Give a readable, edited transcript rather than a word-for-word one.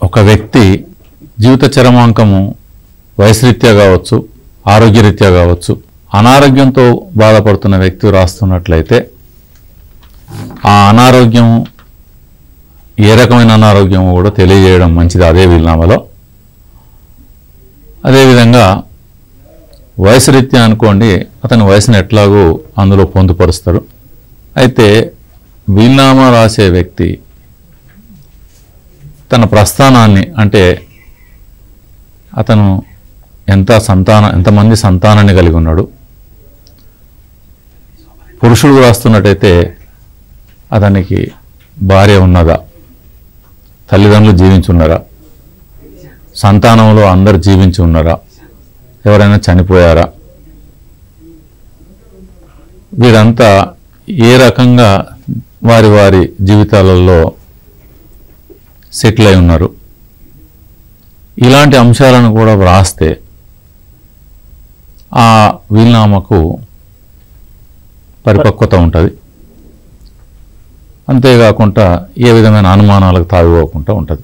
ఒక వ్యక్తి జీవిత చరమాంకము వయసురీత్యా కావచ్చు, ఆరోగ్యరీత్యా కావచ్చు, అనారోగ్యంతో బాధపడుతున్న వ్యక్తి రాస్తున్నట్లయితే ఆ అనారోగ్యం ఏ రకమైన అనారోగ్యమో కూడా తెలియజేయడం మంచిది అదే వీలునామాలో. అదేవిధంగా వయసురీత్యా అనుకోండి, అతని వయసును ఎట్లాగూ అందులో పొందుపరుస్తారు. అయితే వీలునామా రాసే వ్యక్తి తన ప్రస్థానాన్ని, అంటే అతను ఎంతమంది సంతానాన్ని కలిగి ఉన్నాడు, పురుషుడు రాస్తున్నట్టయితే అతనికి భార్య ఉన్నదా, తల్లిదండ్రులు జీవించి ఉన్నారా, సంతానంలో అందరు జీవించి ఉన్నారా, ఎవరైనా చనిపోయారా, వీరంతా ఏ రకంగా వారి వారి జీవితాలలో సెటిల్ అయి ఉన్నారు, ఇలాంటి అంశాలను కూడా వ్రాస్తే ఆ వీలునామాకు పరిపక్వత ఉంటుంది. అంతేకాకుండా ఏ విధమైన అనుమానాలకు తావిపోకుండా ఉంటుంది.